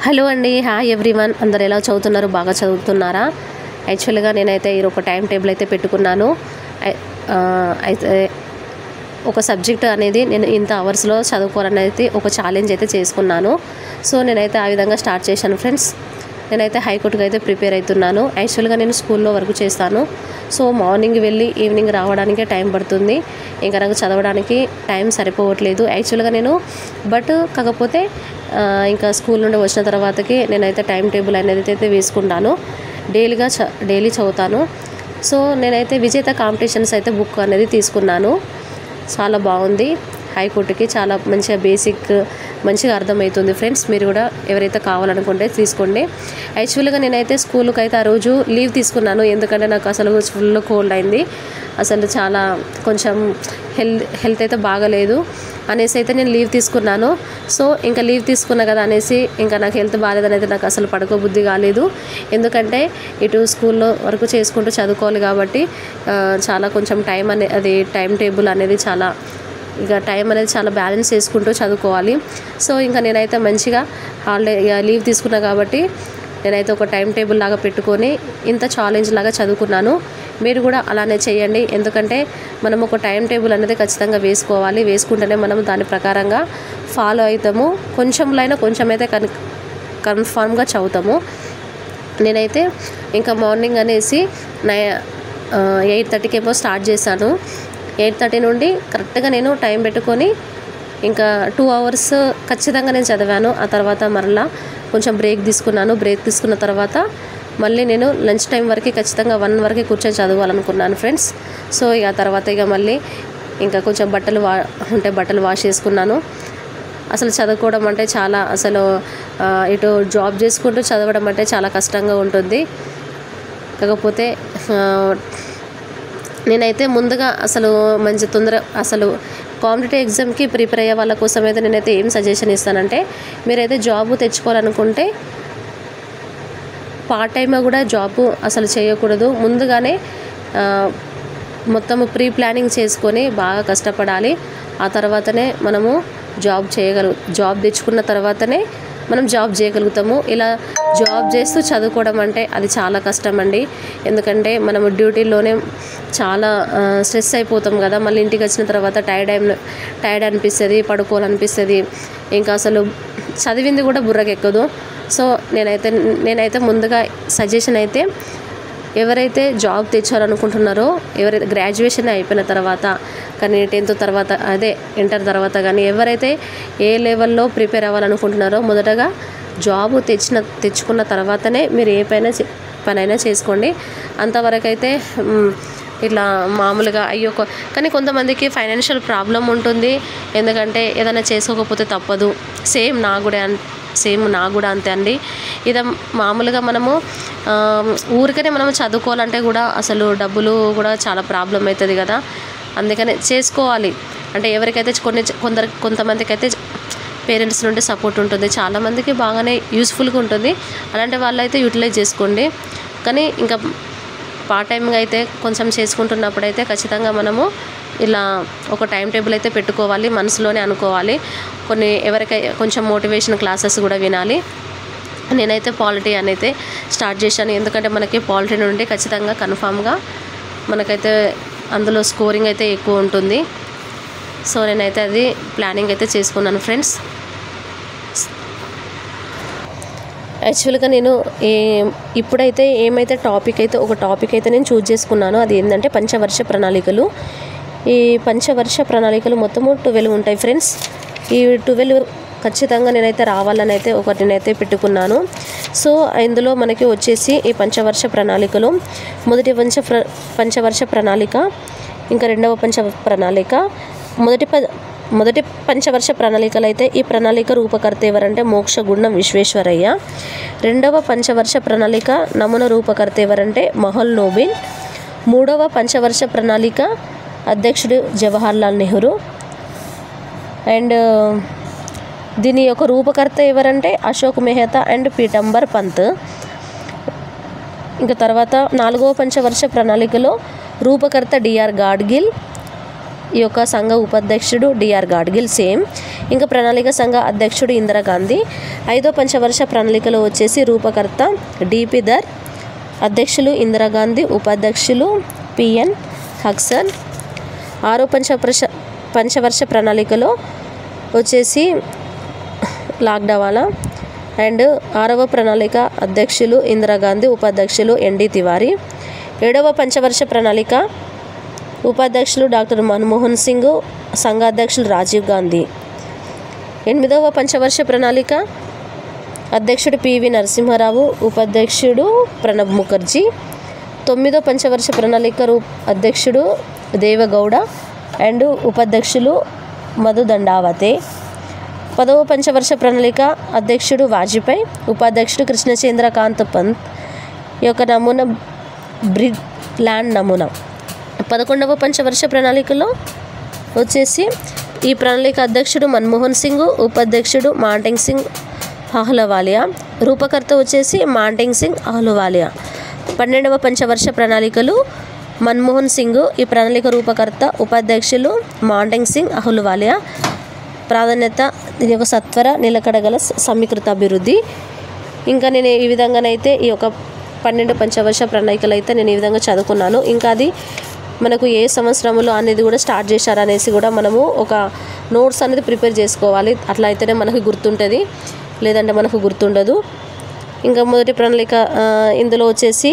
Hello అండి, hi everyone. అందరు ఎలా చదువుతున్నారు? బాగా చదువుతున్నారా? యాక్చువల్గా నేనైతే ఒక టైం టేబుల్ అయితే పెట్టుకున్నాను. అయితే ఒక సబ్జెక్ట్ అనేది నేను ఇంత అవర్స్లో చదువుకోవాలని అయితే ఒక ఛాలెంజ్ అయితే చేసుకున్నాను. సో నేనైతే ఆ విధంగా స్టార్ట్ చేశాను ఫ్రెండ్స్. నేనైతే హైకోర్టుకి అయితే ప్రిపేర్ అవుతున్నాను. యాక్చువల్గా నేను స్కూల్లో వర్క్ చేస్తాను. సో మార్నింగ్ వెళ్ళి ఈవినింగ్ రావడానికే టైం పడుతుంది. ఇంకా నాకు చదవడానికి టైం సరిపోవట్లేదు యాక్చువల్గా కాకపోతే ఇంకా స్కూల్ నుండి వచ్చిన తర్వాతకి నేనైతే టైం టేబుల్ అనేది అయితే వేసుకుంటాను. డైలీ చదువుతాను. సో నేనైతే విజేత కాంపిటీషన్స్ అయితే బుక్ అనేది తీసుకున్నాను. చాలా బాగుంది. హైకోర్టుకి చాలా మంచిగా మంచిగా అర్థమవుతుంది ఫ్రెండ్స్. మీరు కూడా ఎవరైతే కావాలనుకుంటే తీసుకోండి. యాక్చువల్గా నేనైతే స్కూల్కి అయితే ఆ రోజు లీవ్ తీసుకున్నాను. ఎందుకంటే నాకు అసలు ఫుల్ కోల్డ్ అయింది. అసలు చాలా కొంచెం హెల్త్ అయితే బాగలేదు అనేసి అయితే నేను లీవ్ తీసుకున్నాను. సో ఇంకా లీవ్ తీసుకున్నా కదా అనేసి ఇంకా నాకు హెల్త్ బాగాలేదనేది నాకు అసలు పడుకోబుద్ధి కాలేదు. ఎందుకంటే ఇటు స్కూల్లో వర్క్ చేసుకుంటూ చదువుకోవాలి కాబట్టి చాలా కొంచెం టైం టేబుల్ అనేది చాలా బ్యాలెన్స్ చేసుకుంటూ చదువుకోవాలి. సో ఇంకా నేనైతే మంచిగా లీవ్ తీసుకున్నా కాబట్టి నేనైతే ఒక టైం టేబుల్ లాగా పెట్టుకొని ఇంత ఛాలెంజ్ లాగా చదువుకున్నాను. మీరు కూడా అలానే చేయండి. ఎందుకంటే మనం ఒక టైం టేబుల్ అనేది ఖచ్చితంగా వేసుకుంటేనే మనం దాని ప్రకారంగా ఫాలో అవుతాము. కొంచెమైతే కన్ఫామ్గా చదువుతాము. నేనైతే ఇంకా మార్నింగ్ అనేసి 8:30కి ఏమో స్టార్ట్ చేశాను. 8:30 నుండి కరెక్ట్గా నేను టైం పెట్టుకొని ఇంకా 2 hours ఖచ్చితంగా నేను చదివాను. ఆ తర్వాత మరలా కొంచెం బ్రేక్ తీసుకున్నాను. బ్రేక్ తీసుకున్న తర్వాత మళ్ళీ నేను లంచ్ టైం వరకు ఖచ్చితంగా 1 వరకు కూర్చొని చదవాలనుకున్నాను ఫ్రెండ్స్. సో ఇక తర్వాత మళ్ళీ ఇంకా కొంచెం బట్టలు వాష్ చేసుకున్నాను. అసలు చదువుకోవడం అంటే ఇటు జాబ్ చేసుకుంటూ చదవడం అంటే చాలా కష్టంగా ఉంటుంది. కాకపోతే నేనైతే ముందుగా కాంపిటేటివ్ ఎగ్జామ్కి ప్రిపేర్ అయ్యే వాళ్ళ కోసం అయితే నేనైతే ఏం సజెషన్ ఇస్తానంటే, మీరైతే జాబ్ తెచ్చుకోవాలనుకుంటే పార్ట్ టైమ్గా కూడా జాబ్ అసలు చేయకూడదు. ముందుగానే మొత్తం ప్రీ ప్లానింగ్ చేసుకొని బాగా కష్టపడాలి. ఆ తర్వాతనే మనము జాబ్ తెచ్చుకున్న తర్వాతనే మనం జాబ్ చేయగలుగుతాము. ఇలా జాబ్ చేస్తూ చదువుకోవడం అంటే అది చాలా కష్టం అండి. ఎందుకంటే మనము డ్యూటీలోనే చాలా స్ట్రెస్ అయిపోతాం కదా. మళ్ళీ ఇంటికి వచ్చిన తర్వాత టైర్డ్ అనిపిస్తుంది, పడుకోవాలనిపిస్తుంది. ఇంకా అసలు చదివింది కూడా బుర్రకెక్కదు. సో నేనైతే ముందుగా సజెషన్ అయితే, ఎవరైతే జాబ్ తెచ్చారనుకుంటున్నారో, ఎవరైతే గ్రాడ్యుయేషన్ అయిపోయిన తర్వాత కానీ 10th తర్వాత ఇంటర్ తర్వాత కానీ ఎవరైతే ఏ లెవెల్లో ప్రిపేర్ అవ్వాలనుకుంటున్నారో మొదటగా జాబ్ తెచ్చుకున్న తర్వాతనే మీరు పనైనా చేసుకోండి. అంతవరకు అయితే ఇట్లా మామూలుగా కానీ కొంతమందికి ఫైనాన్షియల్ ప్రాబ్లం ఉంటుంది. ఎందుకంటే ఏదైనా చేసుకోకపోతే తప్పదు. సేమ్ నాకు కూడా అంతే అండి. ఇది మామూలుగా మనము ఊరికనే మనం చదువుకోవాలంటే కూడా అసలు డబ్బులు కూడా చాలా ప్రాబ్లం అవుతుంది కదా. అందుకనే చేసుకోవాలి. అంటే ఎవరికైతే కొంతమందికి అయితే పేరెంట్స్ నుండి సపోర్ట్ ఉంటుంది. చాలామందికి బాగానే యూస్ఫుల్గా ఉంటుంది. అలాంటి వాళ్ళైతే యూటిలైజ్ చేసుకోండి. కానీ ఇంకా పార్ట్ టైమ్గా అయితే కొంచెం చేసుకుంటున్నప్పుడు అయితే ఖచ్చితంగా మనము ఇలా ఒక టైం టేబుల్ అయితే పెట్టుకోవాలి. మనసులోనే అనుకోవాలి. ఎవరికైతే కొంచెం మోటివేషన్ క్లాసెస్ కూడా వినాలి. నేనైతే పాలిటీ అయితే స్టార్ట్ చేశాను. ఎందుకంటే మనకి పాలిటీ నుండి ఖచ్చితంగా కన్ఫామ్గా మనకైతే అందులో స్కోరింగ్ అయితే ఎక్కువ ఉంటుంది. సో నేనైతే అది ప్లానింగ్ అయితే చేసుకున్నాను ఫ్రెండ్స్. యాక్చువల్గా నేను ఇప్పుడైతే ఒక టాపిక్ అయితే నేను చూజ్ చేసుకున్నాను. అది ఏంటంటే పంచవర్ష ప్రణాళికలు. ఈ పంచవర్ష ప్రణాళికలు మొత్తము 12 ఉంటాయి ఫ్రెండ్స్. ఈ 12 ఖచ్చితంగా నేనైతే రావాలని అయితే నేనైతే పెట్టుకున్నాను. సో ఇందులో మనకి వచ్చేసి ఈ పంచవర్ష ప్రణాళికలు పంచవర్ష ప్రణాళిక, ఇంకా రెండవ ప్రణాళిక, మొదటి పంచవర్ష ప్రణాళికలు అయితే ఈ ప్రణాళిక రూపకర్త ఎవరంటే మోక్షగుండం విశ్వేశ్వరయ్య. రెండవ పంచవర్ష ప్రణాళిక నమూనా రూపకర్త ఎవరంటే మహల్ నోబిన్. మూడవ పంచవర్ష ప్రణాళిక అధ్యక్షుడు జవహర్లాల్ నెహ్రూ. అండ్ దీని యొక్క రూపకర్త ఎవరంటే అశోక్ మెహతా అండ్ పీతాంబర్ పంత్. ఇంకా తర్వాత 4వ పంచవర్ష ప్రణాళికలో రూపకర్త డిఆర్ గాడ్గిల్. ఈ యొక్క సంఘ ఉపాధ్యక్షుడు డిఆర్ గాడ్గిల్ సేమ్. ఇంకా ప్రణాళిక సంఘ అధ్యక్షుడు ఇందిరాగాంధీ. 5వ పంచవర్ష ప్రణాళికలో వచ్చేసి రూపకర్త డిపి దర్, అధ్యక్షులు ఇందిరాగాంధీ, ఉపాధ్యక్షులు పిఎన్ హక్సన్. 6వ పంచవర్ష ప్రణాళికలో వచ్చేసి లాక్డవాలా. అండ్ 6వ ప్రణాళిక అధ్యక్షులు ఇందిరాగాంధీ, ఉపాధ్యక్షులు ఎన్డి తివారీ. 7వ పంచవర్ష ప్రణాళిక ఉపాధ్యక్షులు డాక్టర్ మన్మోహన్ సింగ్, సంఘాధ్యక్షులు రాజీవ్ గాంధీ. 8వ పంచవర్ష ప్రణాళిక అధ్యక్షుడు పివి నరసింహారావు, ఉపాధ్యక్షుడు ప్రణబ్ ముఖర్జీ. 9వ పంచవర్ష ప్రణాళిక అధ్యక్షుడు దేవగౌడ అండ్ ఉపాధ్యక్షులు మధు దండావతే. 10వ పంచవర్ష ప్రణాళిక అధ్యక్షుడు వాజ్పేయి, ఉపాధ్యక్షుడు కృష్ణచంద్రకాంత్ పంత్. ఈ యొక్క నమూనా బ్రిడ్ ల్యాండ్ నమూనా. 11వ పంచవర్ష ప్రణాళికలో వచ్చేసి ఈ ప్రణాళిక అధ్యక్షుడు మన్మోహన్ సింగ్, ఉపాధ్యక్షుడు మాంటెంగ్ సింగ్ అహ్లూవాలియా. రూపకర్త వచ్చేసి మాంటెంగ్ సింగ్ అహ్లూవాలియా. 12వ పంచవర్ష ప్రణాళికలు మన్మోహన్ సింగ్, ఈ ప్రణాళిక రూపకర్త, ఉపాధ్యక్షులు మాంటెంగ్ సింగ్ అహ్లూవాలియా. ప్రాధాన్యత దీని యొక్క సత్వర నిలకడగల సమీకృత అభివృద్ధి. ఇంకా నేను ఈ విధంగానైతే ఈ యొక్క 12 పంచవర్ష ప్రణాళికలు అయితే నేను ఈ విధంగా చదువుకున్నాను. ఇంకా అది మనకు ఏ సంవత్సరంలో అనేది కూడా స్టార్ట్ చేశారనేసి కూడా మనము ఒక నోట్స్ అనేది ప్రిపేర్ చేసుకోవాలి. అట్లా అయితేనే మనకు గుర్తుంటుంది, లేదంటే మనకు గుర్తుండదు. ఇంకా మొదటి ప్రణాళిక ఇందులో వచ్చేసి